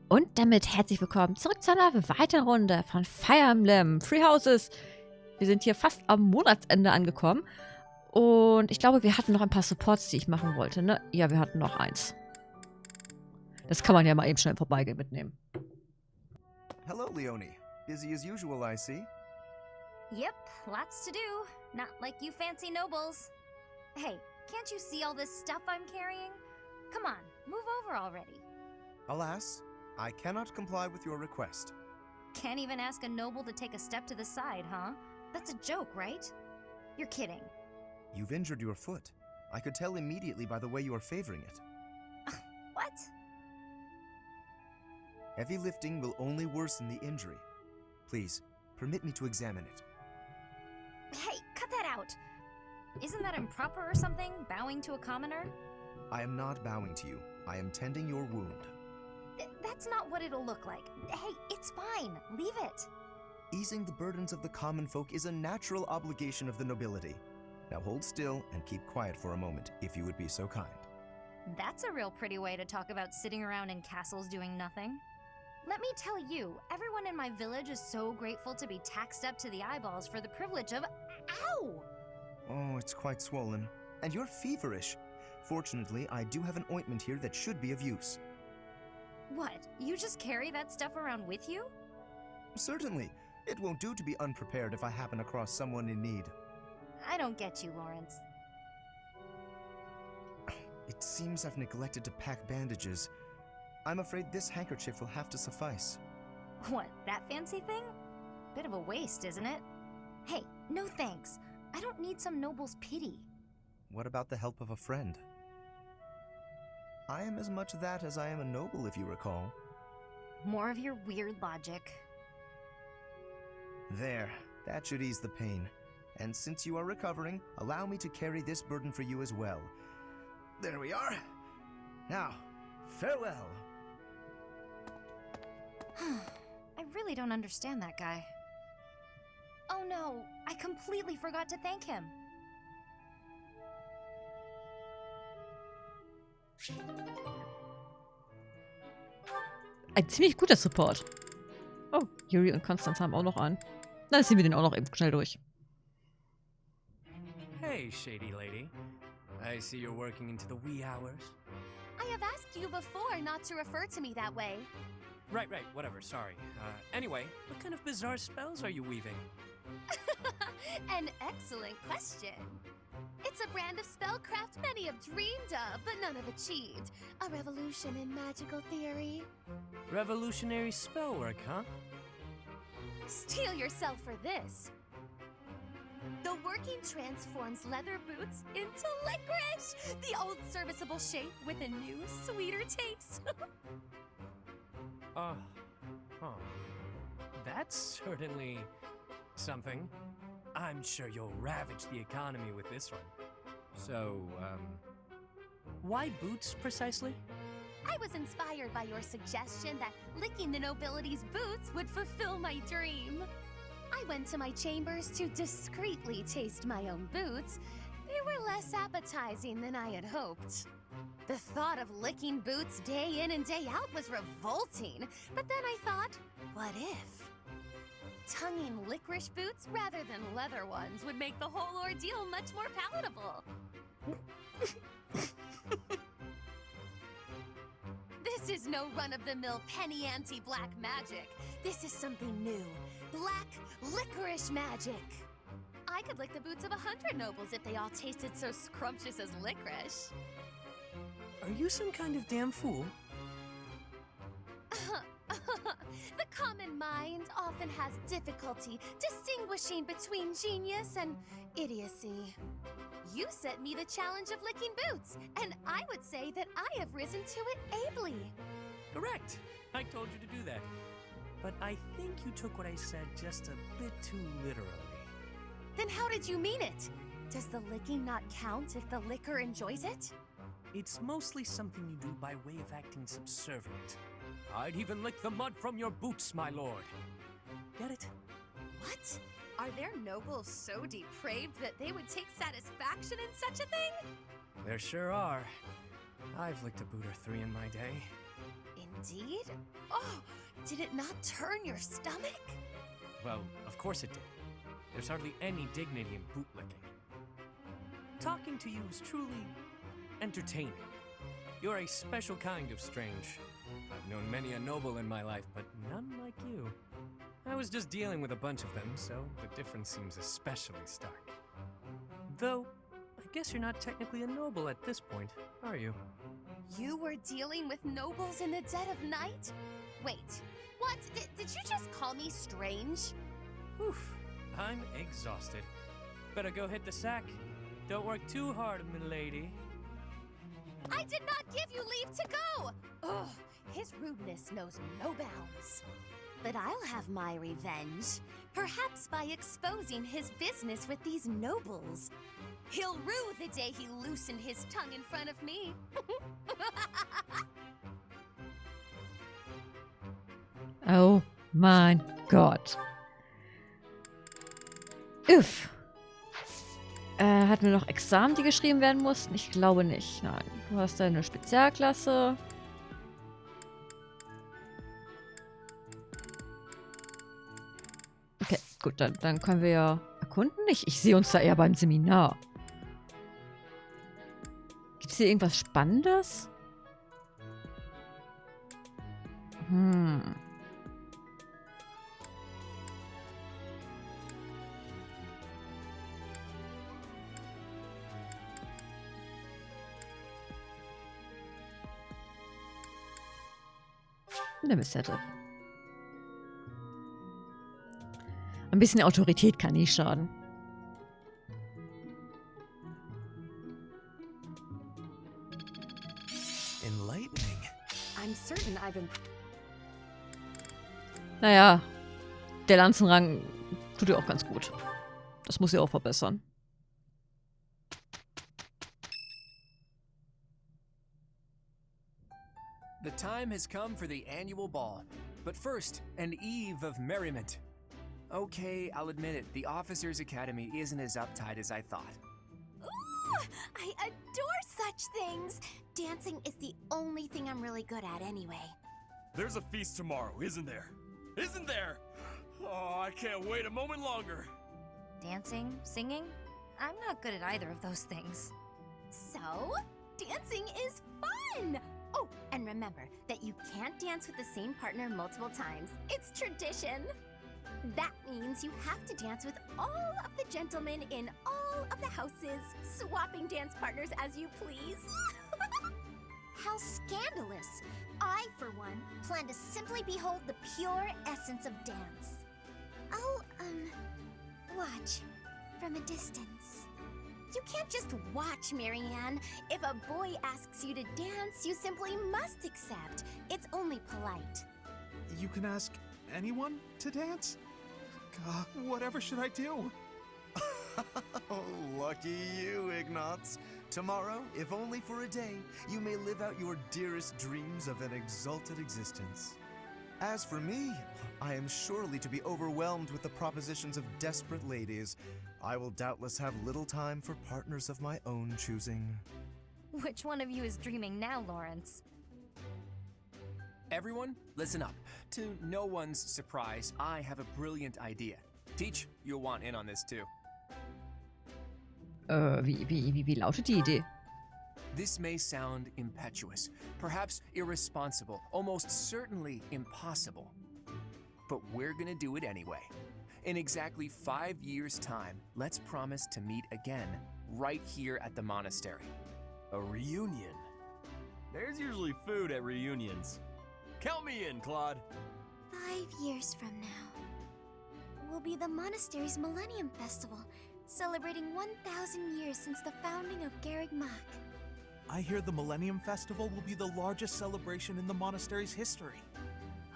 Und damit herzlich willkommen zurück zu einer weiteren Runde von Fire Emblem Free Houses. Wir sind hier fast am Monatsende angekommen. Und ich glaube, wir hatten noch ein paar Supports, die ich machen wollte, ne? Ja, wir hatten noch eins. Das kann man ja mal eben schnell im Vorbeigehen mitnehmen. Hello, Leonie. Busy as usual, I see. Yep, lots to do. Not like you fancy nobles. Hey, can't you see all this stuff I'm carrying? Come on, move over already. Alas, I cannot comply with your request. Can't even ask a noble to take a step to the side, huh? That's a joke, right? You're kidding. You've injured your foot. I could tell immediately by the way you are favoring it. What? Heavy lifting will only worsen the injury. Please, permit me to examine it. Hey, cut that out! Isn't that improper or something, bowing to a commoner? I am not bowing to you. I am tending your wound. That's not what it'll look like. Hey, it's fine. Leave it. Easing the burdens of the common folk is a natural obligation of the nobility. Now hold still and keep quiet for a moment, if you would be so kind. That's a real pretty way to talk about sitting around in castles doing nothing. Let me tell you, everyone in my village is so grateful to be taxed up to the eyeballs for the privilege of... Ow! Oh, it's quite swollen. And you're feverish. Fortunately, I do have an ointment here that should be of use. What? You just carry that stuff around with you? Certainly. It won't do to be unprepared if I happen across someone in need. I don't get you, Lawrence. It seems I've neglected to pack bandages. I'm afraid this handkerchief will have to suffice. What, that fancy thing? Bit of a waste, isn't it? Hey, no thanks. I don't need some noble's pity. What about the help of a friend? I am as much that as I am a noble, if you recall. More of your weird logic. There, that should ease the pain. And since you are recovering, allow me to carry this burden for you as well. There we are. Now, farewell. I really don't understand that guy. Oh no, I completely forgot to thank him. Ein ziemlich guter Support. Oh, Yuri und Konstanz haben auch noch an. Dann ziehen wir den auch noch eben schnell durch. Hey, shady lady. I see you're working into the wee hours. I have asked you before not to refer to me that way. Right, whatever, sorry. Anyway, what kind of bizarre spells are you weaving? An excellent question. It's a brand of spellcraft many have dreamed of, but none have achieved. A revolution in magical theory. Revolutionary spellwork, huh? Steel yourself for this. The working transforms leather boots into licorice, the old serviceable shape with a new, sweeter taste. Huh. That's certainly something. I'm sure you'll ravage the economy with this one. So, why boots precisely? I was inspired by your suggestion that licking the nobility's boots would fulfill my dream. I went to my chambers to discreetly taste my own boots. They were less appetizing than I had hoped. The thought of licking boots day in and day out was revolting, but then I thought, what if? Tonguing licorice boots rather than leather ones would make the whole ordeal much more palatable. This is no run-of-the-mill penny ante black magic. This is something new. Black licorice magic. I could lick the boots of 100 nobles if they all tasted so scrumptious as licorice. Are you some kind of damn fool? The common mind often has difficulty distinguishing between genius and idiocy. You set me the challenge of licking boots, and I would say that I have risen to it ably. Correct. I told you to do that. But I think you took what I said just a bit too literally. Then how did you mean it? Does the licking not count if the licker enjoys it? It's mostly something you do by way of acting subservient. I'd even lick the mud from your boots, my lord. Get it? What? Are there nobles so depraved that they would take satisfaction in such a thing? There sure are. I've licked a boot or three in my day. Indeed? Oh, did it not turn your stomach? Well, of course it did. There's hardly any dignity in bootlicking. Talking to you is truly entertaining. You're a special kind of strange. I've known many a noble in my life, but none like you. I was just dealing with a bunch of them, so the difference seems especially stark. Though, I guess you're not technically a noble at this point, are you? You were dealing with nobles in the dead of night? Wait, what? Did you just call me strange? Oof, I'm exhausted. Better go hit the sack. Don't work too hard, milady. I did not give you leave to go! Ugh, his rudeness knows no bounds. But I'll have my revenge, perhaps by exposing his business with these nobles. He'll rue the day he loosened his tongue in front of me. Oh mein Gott. Uff. Hatten wir noch Examen, die geschrieben werden mussten? Ich glaube nicht. Nein. Du hast deine Spezialklasse. Okay, gut, dann können wir ja erkunden. Ich sehe uns da eher beim Seminar. Gibt es hier irgendwas Spannendes? Limit-Settle. Ein bisschen Autorität kann nicht schaden. Enlightening. I'm certain I've been. Naja, der Lanzenrang tut ihr auch ganz gut. Das muss sie auch verbessern. The time has come for the annual ball. But first, an eve of merriment. Okay, I'll admit it, the Officers' Academy isn't as uptight as I thought. Ooh, I adore such things. Dancing is the only thing I'm really good at anyway. There's a feast tomorrow, isn't there? Isn't there? Oh, I can't wait a moment longer. Dancing? Singing? I'm not good at either of those things. So, dancing is fun! Oh, and remember that you can't dance with the same partner multiple times. It's tradition. That means you have to dance with all of the gentlemen in all of the houses, swapping dance partners as you please. How scandalous! I, for one, plan to simply behold the pure essence of dance. I'll, watch from a distance. You can't just watch, Marianne. If a boy asks you to dance, you simply must accept. It's only polite. You can ask anyone to dance? God, whatever should I do? Oh, lucky you, Ignatz. Tomorrow, if only for a day, you may live out your dearest dreams of an exalted existence. As for me, I am surely to be overwhelmed with the propositions of desperate ladies. I will doubtless have little time for partners of my own choosing. Which one of you is dreaming now, Lawrence? Everyone, listen up. To no one's surprise, I have a brilliant idea. Teach, you'll want in on this too. Wie lautet die Idee? This may sound impetuous, perhaps irresponsible, almost certainly impossible. But we're gonna do it anyway. In exactly 5 years' time, let's promise to meet again, right here at the monastery. A reunion. There's usually food at reunions. Count me in, Claude. 5 years from now will be the monastery's Millennium Festival, celebrating 1,000 years since the founding of Garreg Mach. I hear the Millennium Festival will be the largest celebration in the monastery's history.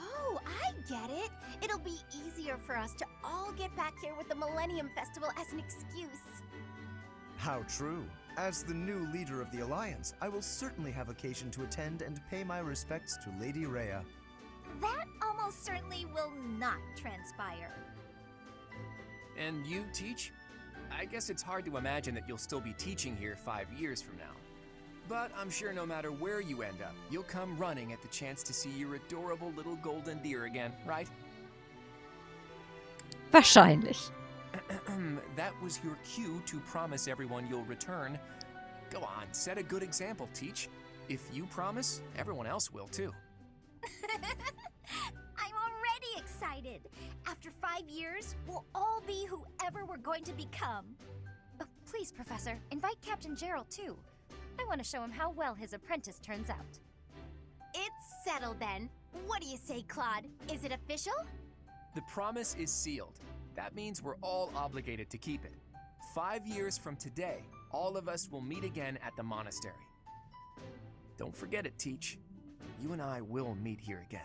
Oh, I get it. It'll be easier for us to all get back here with the Millennium Festival as an excuse. How true. As the new leader of the Alliance, I will certainly have occasion to attend and pay my respects to Lady Rhea. That almost certainly will not transpire. And you, Teach? I guess it's hard to imagine that you'll still be teaching here 5 years from now. But I'm sure no matter where you end up, you'll come running at the chance to see your adorable little golden deer again, right? Wahrscheinlich. That was your cue to promise everyone you'll return. Go on, set a good example, Teach. If you promise, everyone else will too. I'm already excited. After 5 years, we'll all be whoever we're going to become. Please, Professor, invite Captain Gerald too. I want to show him how well his apprentice turns out. It's settled then. What do you say, Claude? Is it official? The promise is sealed. That means we're all obligated to keep it. 5 years from today, all of us will meet again at the monastery. Don't forget it, Teach. You and I will meet here again.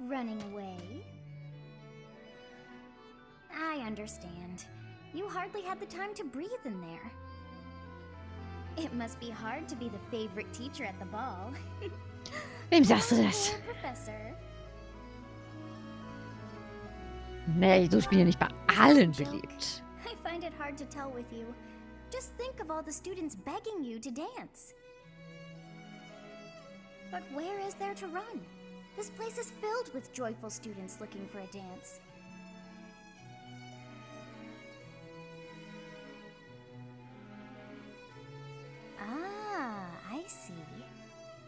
Running away? I understand. You hardly had the time to breathe in there. It must be hard to be the favorite teacher at the ball. Wem sagst du das? Poor Professor. Nee, so spielen ja nicht bei allen beliebt. I find it hard to tell with you. Just think of all the students begging you to dance. But where is there to run? This place is filled with joyful students looking for a dance. Ah, I see.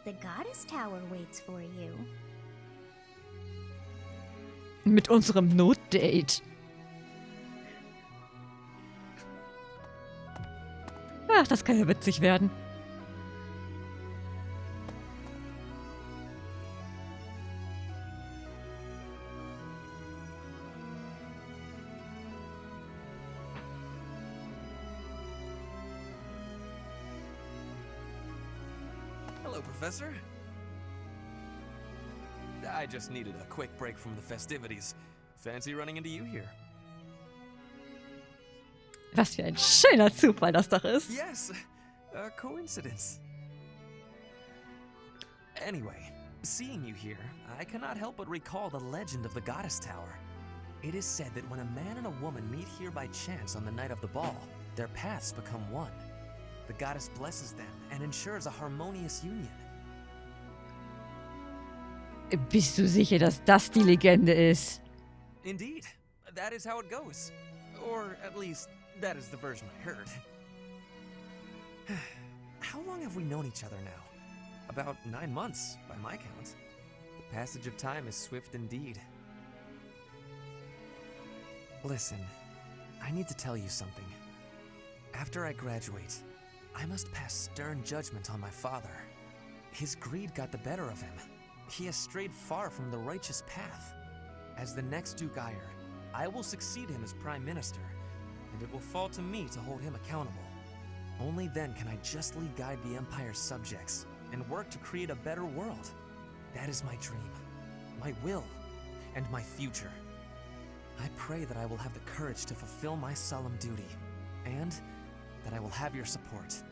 The Goddess Tower waits for you. Mit unserem Notdate. Ach, das kann ja witzig werden. Hello, Professor. I just needed a quick break from the festivities. Fancy running into you here. Was für ein schöner Zufall das doch ist. Yes, a coincidence. Anyway, seeing you here, I cannot help but recall the legend of the Goddess Tower. It is said that when a man and a woman meet here by chance on the night of the ball, their paths become one. The goddess blesses them and ensures a harmonious union. Bist du sicher, dass das die Legende ist? Indeed, that is how it goes. Or at least, that is the version I heard. How long have we known each other now? About 9 months, by my count. The passage of time is swift indeed. Listen, I need to tell you something. After I graduate, I must pass stern judgment on my father. His greed got the better of him. He has strayed far from the righteous path. As the next Duke Ire, I will succeed him as Prime Minister, and it will fall to me to hold him accountable. Only then can I justly guide the Empire's subjects and work to create a better world. That is my dream, my will, and my future. I pray that I will have the courage to fulfill my solemn duty, and that I will have your support.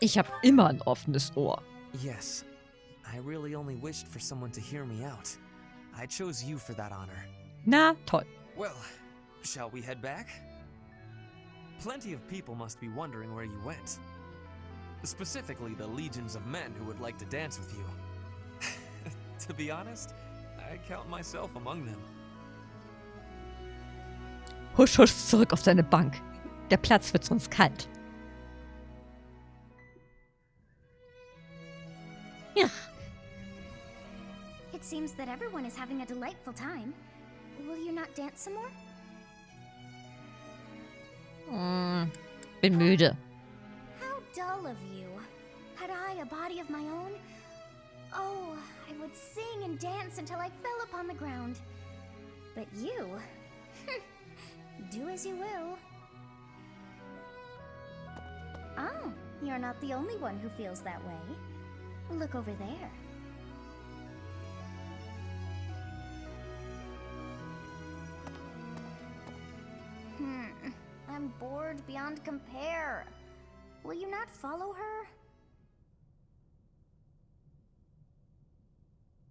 Ich habe immer ein offenes Ohr. Yes, I really only wished for someone to hear me out. I chose you for that honor. Na, toll. Well, shall we head back? Plenty of people must be wondering where you went. Specifically, the legions of men who would like to dance with you. To be honest, I count myself among them. Husch, husch, zurück auf seine Bank. Der Platz wird sonst kalt. Ja. It seems that everyone is having a delightful time. Will you not dance some more? Bin müde. How dull of you. Had I a body of my own? Oh, I would sing and dance until I fell upon the ground. But you... do as you will. Oh, you're not the only one who feels that way. Look over there. I'm bored beyond compare. Will you not follow her?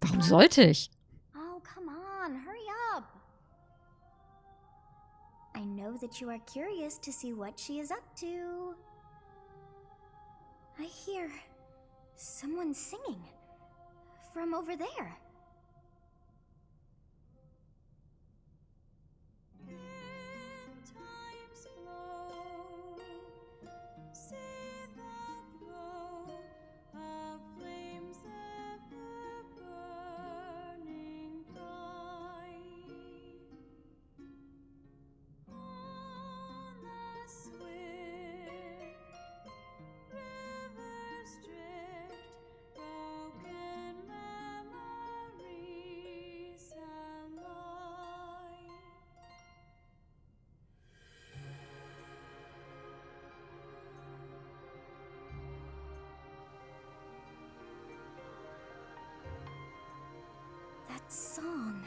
Warum sollte ich? Oh, come on, hurry up. I know that you are curious to see what she is up to. I hear someone singing from over there. That song.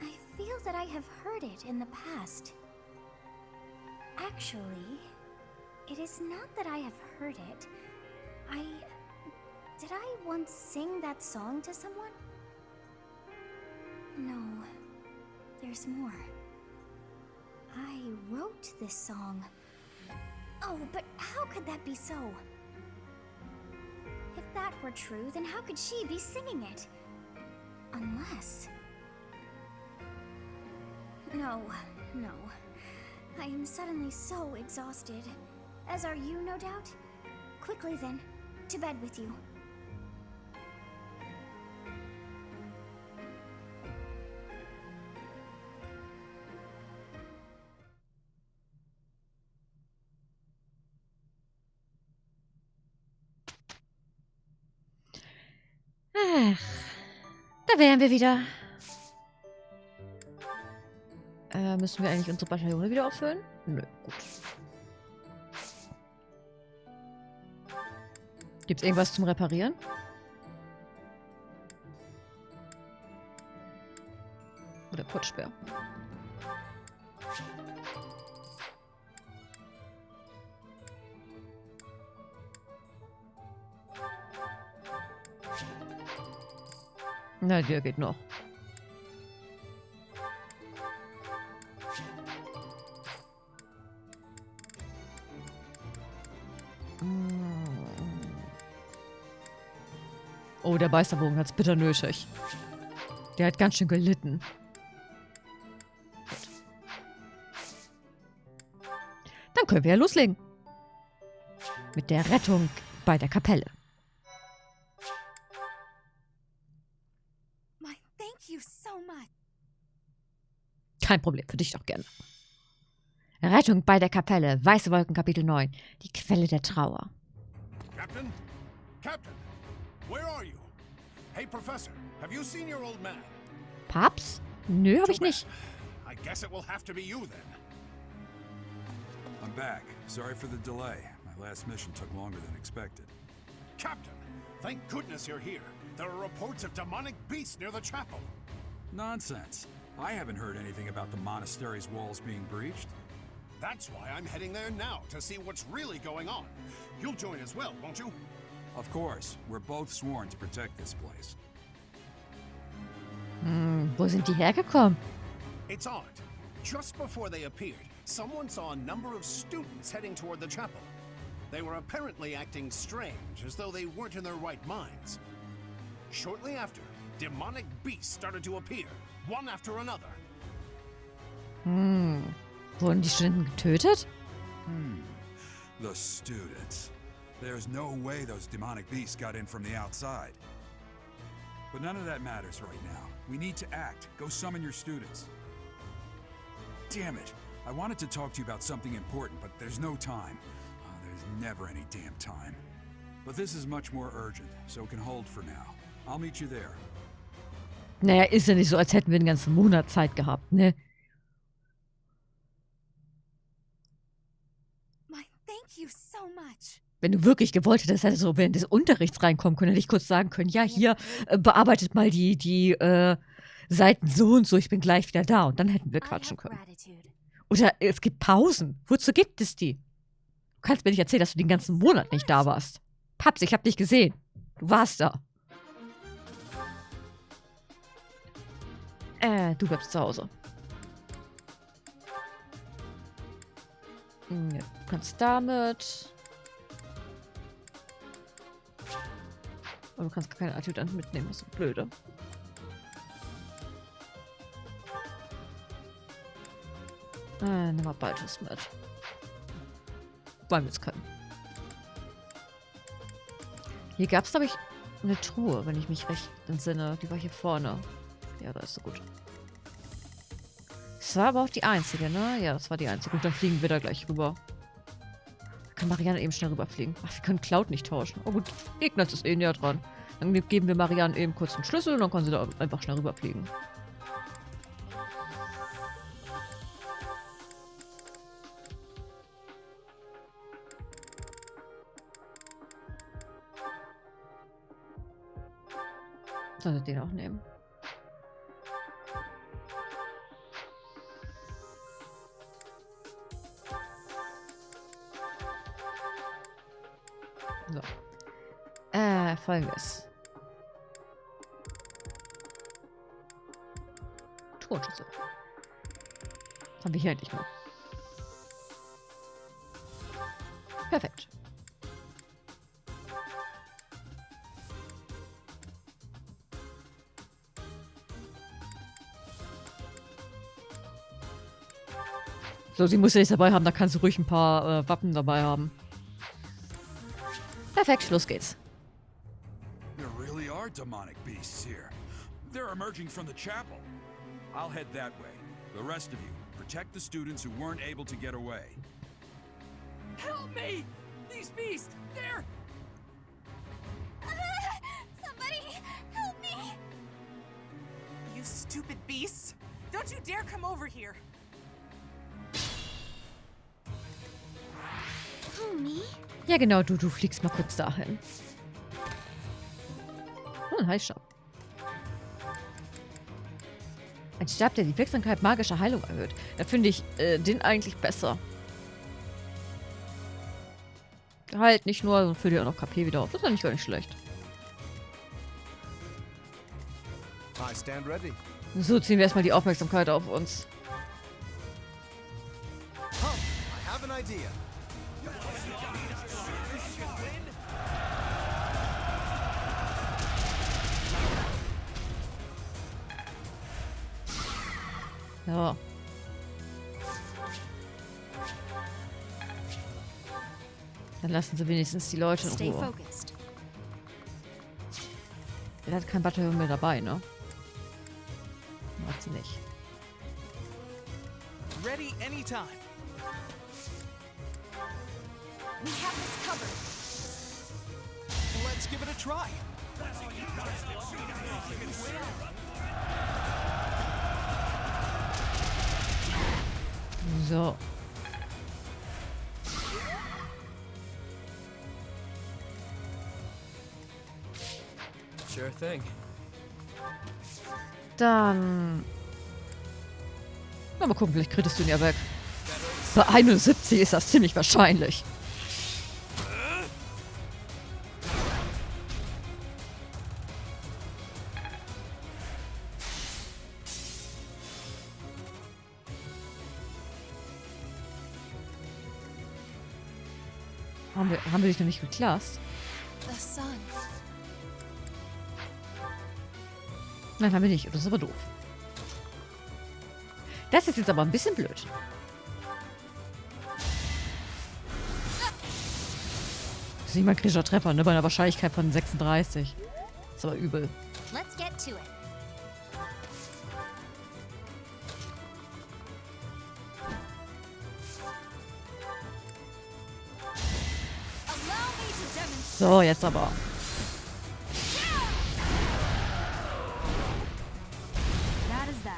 I feel that I have heard it in the past. Actually, it is not that I have heard it. Did I once sing that song to someone? No, there's more. I wrote this song. Oh, but how could that be so? If that were true, then how could she be singing it? Unless... No. I am suddenly so exhausted. As are you, no doubt? Quickly then, to bed with you. Ach, da wären wir wieder. Müssen wir eigentlich unsere Bataillone wieder auffüllen? Nö, gut. Gibt's irgendwas zum Reparieren? Oder Putzsperr? Na, der geht noch. Oh, der Meisterbogen hat's bitter nötig. Der hat ganz schön gelitten. Gut. Dann können wir ja loslegen. Mit der Rettung bei der Kapelle. Thank you so much. Kein Problem, für dich doch gerne. Rettung bei der Kapelle, Weiße Wolken, Kapitel 9. Die Quelle der Trauer. Captain? Captain! Where are you? Hey, Professor, have you seen your old man? Paps? Nö, hab ich nicht. I guess it will have to be you then. I'm back. Sorry for the delay. My last mission took longer than expected. Captain, thank goodness you're here. There are reports of demonic beasts near the chapel. Nonsense. I haven't heard anything about the monastery's walls being breached. That's why I'm heading there now, to see what's really going on. You'll join as well, won't you? Of course. We're both sworn to protect this place. Wo sind die hergekommen? It's odd. Just before they appeared, someone saw a number of students heading toward the chapel. They were apparently acting strange, as though they weren't in their right minds. Shortly after, demonic beasts started to appear, one after another. Wurden die Studenten getötet? The students. There's no way those demonic beasts got in from the outside. But none of that matters right now. We need to act. Go summon your students. Damn it. I wanted to talk to you about something important, but there's no time. There's never any damn time. But this is much more urgent, so it can hold for now. I'll meet you there. Naja, ist ja nicht so, als hätten wir den ganzen Monat Zeit gehabt, ne? Thank you so much. Wenn du wirklich gewollt hättest, hättest du während des Unterrichts reinkommen können, hätte ich kurz sagen können, ja, hier, bearbeitet mal die Seiten so und so, ich bin gleich wieder da. Und dann hätten wir quatschen können. Oder es gibt Pausen. Wozu gibt es die? Du kannst mir nicht erzählen, dass du den ganzen Monat nicht da warst. Paps, ich hab dich gesehen. Du warst da. Du bleibst zu Hause. Ja, du kannst damit. Aber du kannst keine Adjutanten mitnehmen, das ist so blöde. Nimm mal Baltus mit. Wollen wir es können. Hier gab es, glaube ich, eine Truhe, wenn ich mich recht entsinne. Die war hier vorne. Ja, da ist so gut. Das war aber auch die einzige, ne? Ja, das war die einzige. Gut, dann fliegen wir da gleich rüber. Kann Marianne eben schnell rüberfliegen. Ach, wir können Cloud nicht tauschen. Oh gut, Ignaz ist eh näher dran. Dann geben wir Marianne eben kurz den Schlüssel und dann kann sie da einfach schnell rüberfliegen. Sollte den auch nehmen. So. Folgendes. Tonschüssel. Das haben wir hier endlich noch. Perfekt. So, sie muss ja nichts dabei haben, da kannst du ruhig ein paar Wappen dabei haben. Perfekt, los geht's. There really are demonic beasts here. They're emerging from the chapel. I'll head that way. The rest of you, protect the students who weren't able to get away. Help me! These beasts, they're... Somebody, help me! You stupid beasts! Don't you dare come over here! Who, me? Ja, genau, du fliegst mal kurz dahin. Oh, ein Heilstab. Ein Stab, der die Wirksamkeit magischer Heilung erhöht. Da finde ich den eigentlich besser. Halt nicht nur, sondern füllt dir auch noch KP wieder auf. Das ist ja nicht gar nicht schlecht. I stand ready. So ziehen wir erstmal die Aufmerksamkeit auf uns. I have an idea. Ja. Dann lassen sie wenigstens die Leute in Ruhe. Er hat kein Bataillon mehr dabei, ne? Macht sie nicht. Ready anytime. We have this covered. Let's give it a try. So. Sure thing. Dann... Na, mal gucken, vielleicht kriegst du ihn ja weg. Bei 71 ist das ziemlich wahrscheinlich. Haben wir dich noch nicht geklast? The sun. Nein, haben wir nicht. Das ist aber doof. Das ist jetzt aber ein bisschen blöd. Das ist nicht mal ein kritischer Treffer, ne? Bei einer Wahrscheinlichkeit von 36. Das ist aber übel. Let's get to it. So, jetzt aber. That is that.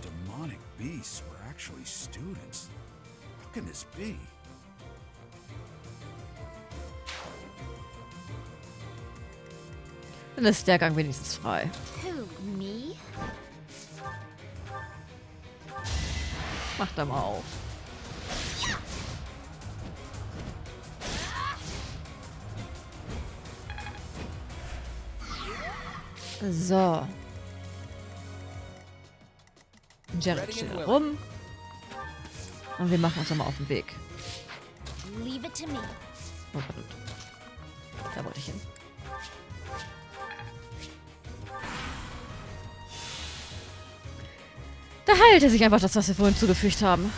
Demonic beasts were actually students. How can this be? Dann ist der Gang wenigstens frei. Who, me? Mach da mal auf. So. Jared steht rum. Und wir machen uns nochmal auf den Weg. Leave it to me. Oh, verdammt. Da wollte ich hin. Da heilte sich einfach das, was wir vorhin zugefügt haben.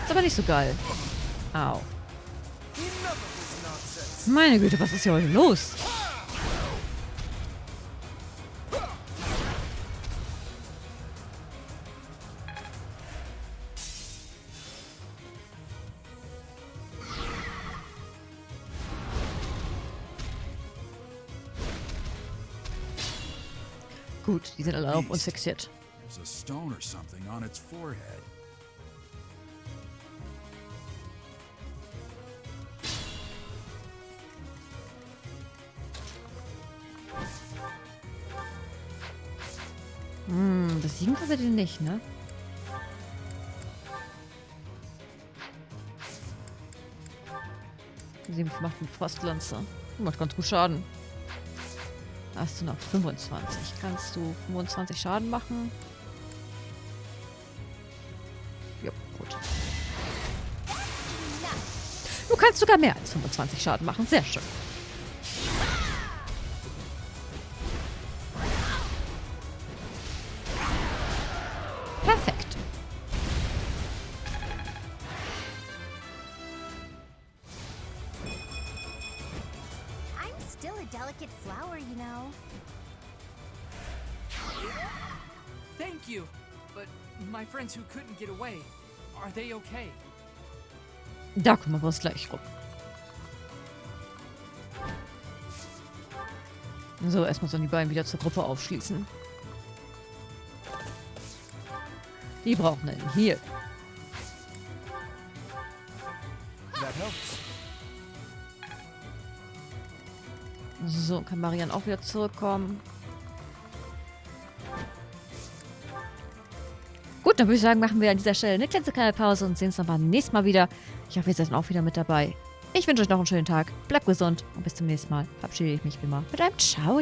Ist aber nicht so geil. Au. Meine Güte, was ist hier heute los? Gut, die sind alle auf uns fixiert. There's a stone or something on its forehead. Besiegen können wir den nicht, ne? Sie macht einen Frostlanze. Macht ganz gut Schaden. Hast du noch 25. Kannst du 25 Schaden machen? Ja, gut. Du kannst sogar mehr als 25 Schaden machen. Sehr schön. Perfekt. I'm still a delicate flower, you know. Thank you. But my friends who couldn't get away, are they okay? Da kümmern wir uns gleich rum. So, erstmal sollen die beiden wieder zur Gruppe aufschließen. Die brauchen einen Heal. That helps. So, kann Marian auch wieder zurückkommen. Gut, dann würde ich sagen, machen wir an dieser Stelle eine kleine Pause und sehen uns dann beim nächsten Mal wieder. Ich hoffe, ihr seid dann auch wieder mit dabei. Ich wünsche euch noch einen schönen Tag. Bleibt gesund und bis zum nächsten Mal. Verabschiede ich mich wie immer mit einem Ciao.